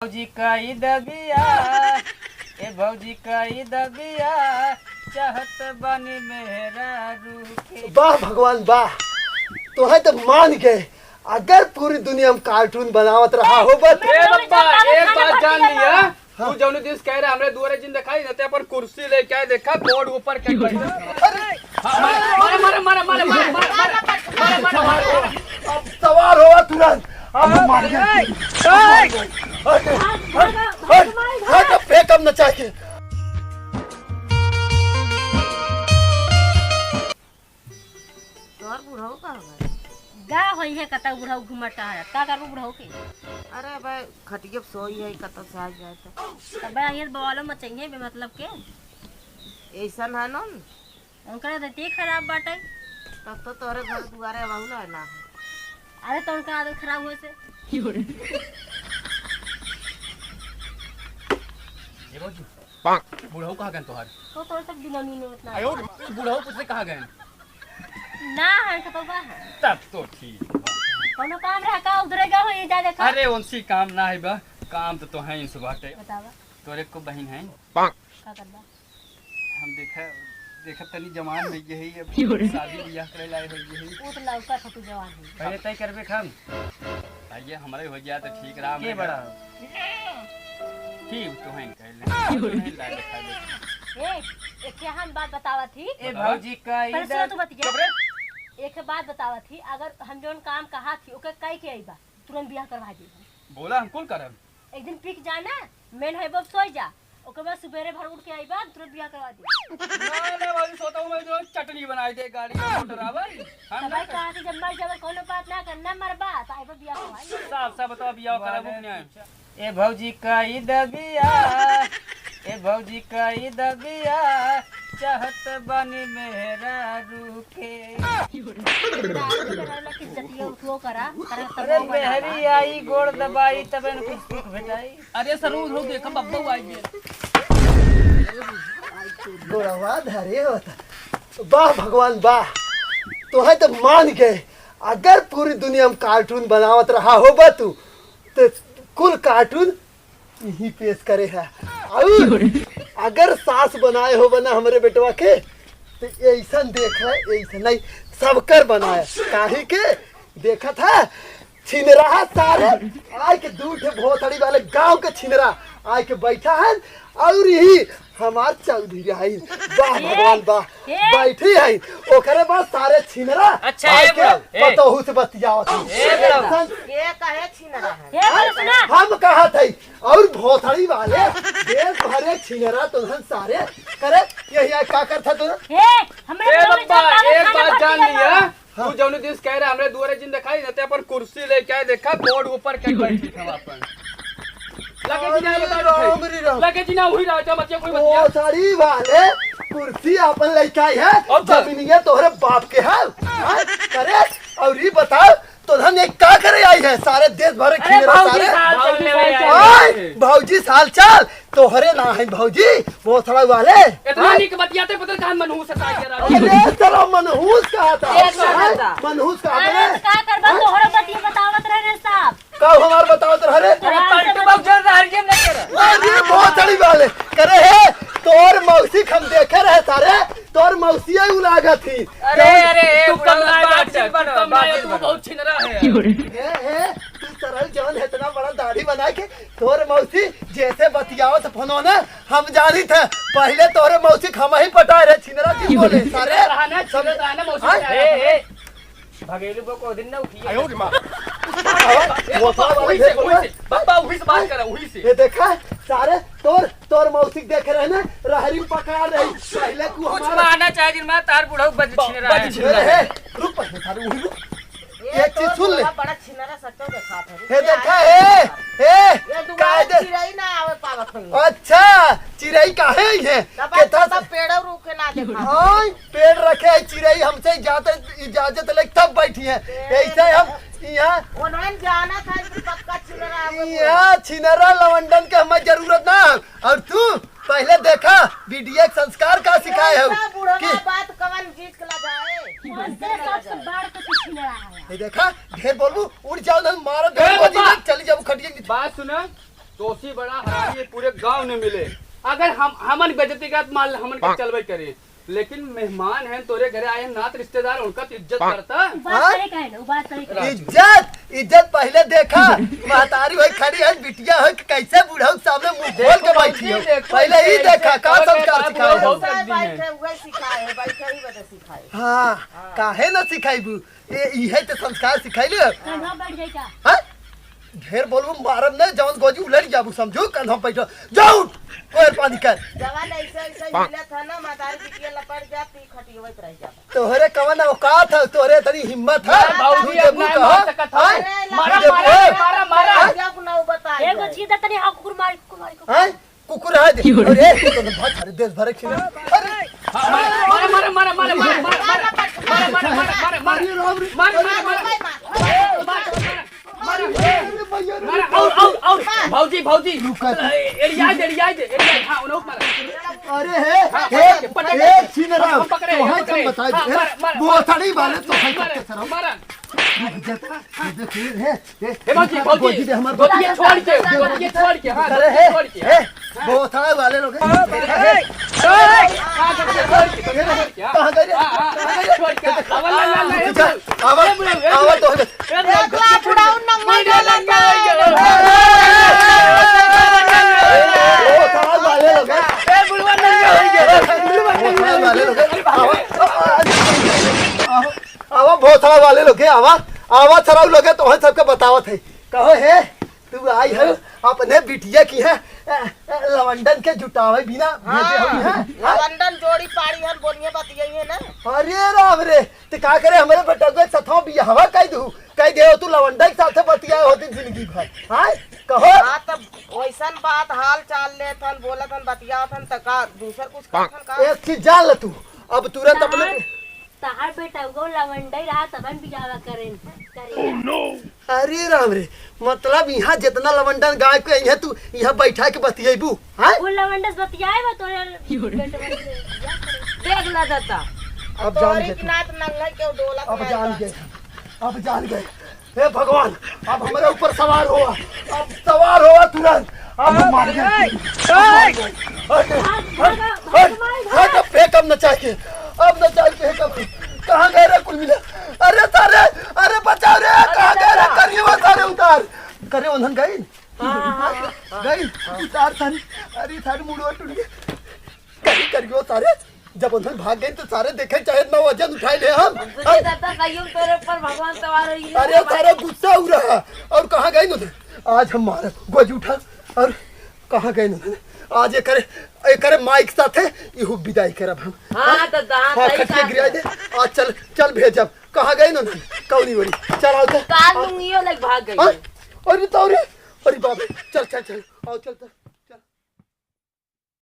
भौजी कई दबिया ए भौजी कई दबिया चाहत बनी मेरा रूखे। वाह भगवान वाह, तो है तो मान गए। अगर पूरी दुनिया में कार्टून बनावत रहा हो बस एक बात जान लिया, तू जौन दिस कह रहा हमरे दुआरे जिन दिखाई देते अपन कुर्सी लेके आए देखा बोर्ड ऊपर के मारे मारे मारे मारे मारे अब सवार होगा तुरंत। अब मार फेंकम न चाहिए। गा होई है कता बुढ़ाऊ घुमटा है का करबो बुढ़ाऊ के। अरे भाई खटिए सोई है कत से आ जाए तो तब भाई ये बवालो में चाहिए बे मतलब के ऐसा है ना उनका देती खराब बाटे तब तो तोरे घर दुआरे बहुला ना है। अरे तो उनका आदत खराब हुए से ये भौजी बुढ़ाऊ कहाँ गए तोहार? तो तोर तक दिनों में उतना आयो बुढ़ाऊ पूछे कहाँ गए? ना है तो बा तब तो ठीक बा। कोनो काम रहा का उधरेगा हो ये जा देखा। अरे उनसी काम ना है बा, काम तो है इन सुबह के। बतावा तोरे को बहन है का करबा हम देखा तनी जवान में यही अब शादी बियाह करे लाए हो यही वो तो लौका था तू जवान है पहले तय करबे हम आइए हमारे हो गया तो ठीक रहा के बड़ा ठीक तो है कहले ला देखा दे एक क्या हम बात बतावा थी ए भौजी का इधर तू बतिया एक बात बतावा थी अगर हम जोन काम कहा थी ओके कई के आईबा तुरंत बियाह करवा दे। बोला हम कौन करब? एक दिन पिक जाना मेन है बब सोई जा ओके बाद सुबेरे भर उठ के आईबा तुरंत बियाह करवा दे। ना वाली सोता हूं मैं जो चटनी बनाई दे गाड़ी में ड्राइवर हम भाई कहा थी जब मर जावे कोनो बात ना करना मर बात आईबा बियाह करवा साफ साफ बताओ बियाह करब नहीं। ए भौजी कई दबिया ए भौजी कई दबिया चाहत बनी मेरा रूखे। अरे मेहरी आई गोड़ दबाई तबे न कुछ सुख भेटाई। अरे सरूर हो देखा बब्बू आई है गोड़वा धरे होता। वाह भगवान वाह, तो है तो मान गए। अगर पूरी दुनिया में कार्टून बनावत रहा हो बा तू तो कुल कार्टून यही पेश करे है। और अगर सास बनाए हो बना हमारे बेटवा के तो ऐसा देख है ऐसा नहीं सबकर बनाया काहे के देखा था छिनरा सारे आय के दूठ भोसड़ी वाले गांव के छिनरा आय के बैठा है और यही हमार चौधरी आई। वाह भगवान वाह, बैठी है ओकरे बाद सारे छिनरा अच्छा आय के पतोहू से बतियावत ये कहे छिनरा है हम कहा थे और भोसड़ी वाले देश भरे छिनरा तो सारे करे यही का करता तू। एक बात जान लिया, तू जौन दिस कह रहा हमरे दुआरे जिन दिखाई देते अपन कुर्सी लेके आए देखा बोर्ड ऊपर के बैठी हम अपन लगे जी ना हुई रहा था बच्चे कोई बच्चा भोसड़ी वाले कुर्सी अपन लेके आई है जमीनिया तोहरे बाप के है करे और ये बताओ तो हम एक का करे आई है सारे देश भर सारे भौजी साल चाल तोहरे ना है भौजी भोसड़ा वाले इतना नहीं बतियाते पता कहां मनहूस है अरे चलो मनहूस कहा था मनहूस कहा था का करबा तोहरा बतिया बतावत रहे साहब कब हमार बताओ तो हरे पलटू बाबू जर रहा है नहीं कर अरे भोसड़ी वाले करे है तोर मौसी हम देखे रहे सारे तोर मौसी उलागा थी। अरे तू तू बहुत छिनरा है तू सरल जवन इतना बड़ा दाढ़ी बना के तोर मौसी जैसे बतियावत फोनो ना हम जानी थे पहले तोरे मौसी हम ही पटाए रहे छिनरा जी बोले सारे रहना सब रहना मौसी भगेलू को दिन ना उठी आयो रे मां बाबा उही से बात कर उही से ये देखा सारे तोर मौसी देख रहे ना रहरी पकड़ा रही पहले को कुछ माना चाहे जिन मैं तार बुढ़ऊ बज छिनरा है रुक पहले सारे उही रुक एक चीज सुन ले बड़ा छिनरा सच्चो देखा था हे देखा हे ये दुआरे चिरई ना आवे पावत है। अच्छा चिरई काहे है केता सब पेड़ रुके ना देखा हां पेड़ रखे है चिरई हमसे इजाजत ले तब बैठी है ऐसे हम यहाँ उन्होंने जाना था कि पक्का छिनरा आवे यहाँ छिनरा लवंडन के हमें जरूरत ना और तू पहले देखा बीडीए संस्कार का सिखाए हो कि बात कवन जीत के ला जाए सबसे बड़ तो किसी रहा है देखा ढेर बोलबू उड़ जाओ ना मारो चली जाओ खटिया बात सुना दोषी बड़ा हरामी पूरे गांव में मिले। अगर हमन बेइज्जती का मान हमन के चलबे करे, लेकिन मेहमान हैं तोरे घरे आए नात रिश्तेदार, उनका तो इज्जत करता। बात करे का है ना, बात करे का है। इज्जत पहले देखा। महतारी होई खड़ी है, बिटिया होई कैसे बूढ़ा सामने मुंह खोल के बैठी हो, पहले ही देखा का संस्कार सिखाए हो। बैठे हुए सिखाए है, बैठे ही बता सिखाए। हाँ काहे ना सिखाइबू, ये इहे तो संस्कार सिखाइले। कंधा बैठ जाए का हां ढेर बोलबू मारब नहीं, जवन गोजी उलट जाबू समझो। कंधा बैठो जाओ कोई पानी कर। जवान ऐसे ऐसे मिला था ना, मातारी बिटिया लपट जाती खटियोत रह जाता। तोहरे कवन औकात है, तोहरे तनी हिम्मत है। भाऊजी अपना मार सकत है। मारा मारा जब ना बताए एगो चीज तनी हां कुकुर मारी हैं कुकुर है दे। अरे तो बहुत सारे देश भर के अरे भाऊजी हाँ उन्हों मारा। अरे हे छीन रहा पकड़े बताई वो थड़ी वाले तो है के सर मारा। हे भाऊजी छोड़ के हाँ छोड़ के वो थड़ा वाले लोग कहाँ गए आवा तो आवा बहुत सारा वाले लोग आवा आवा सारा लोग तो सबके बतावत है। कहो हे तू आई है अपने बिटिया की है लवंडन के जुटावे बिना भेजे हुई है। लवंडन जोड़ी पाड़ी हन बोलिए बतियाई है ना। अरे राम रे ते का करे हमारे बेटा को सथो बियाहवा कह दे तू लवंडन के साथे बतिया होती जिंदगी भर। हां कहो हां तब वैसन बात हाल चाल ले थन बोलतन बतियावतन त का दूसर कुछ कहतन का। एक चीज जान ल तू अब तुरंत अपने तहार बेटा को लवंडई रहा तबन बियाह करें। अरे राम रे मतलब यहाँ जितना लवंडन गाय को यहाँ तू यहाँ बैठा के बतियेबू। हां वो लवंडस बतियाए बा तोरे बेटवा से देख ला जाता अब जान गए नात नंगा के डोला अब जान गए हे भगवान अब हमारे ऊपर सवार हुआ तुरंत अब मार गए फेंक अब न चाहिए फेंक कहाँ गए रे कुल मिला। अरे सारे अरे बचाओ रे कहाँ गए रे करिए वो सारे उतार करे उन्हन गई उतार सारी अरे सारी मुड़वा टूट गई करियो सारे जब उन्हन भाग गए तो सारे देखे चाहे ना वजन उठाए ले हम तेरे ऊपर भगवान सवार है। अरे सारा गुस्सा हो रहा और कहाँ गए उन्होंने आज हम मारे गोज उठा और कहाँ गए उन्होंने आज ये करे माइक साथ है इहु विदाई करब हम। हां तो हां खटिया गिरा दे आज चल भेजब कहाँ गए उन्होंने कौनी बड़ी चल आओ तो काल लूंगी लग भाग गई। अरे तो अरे बाप चल आओ चल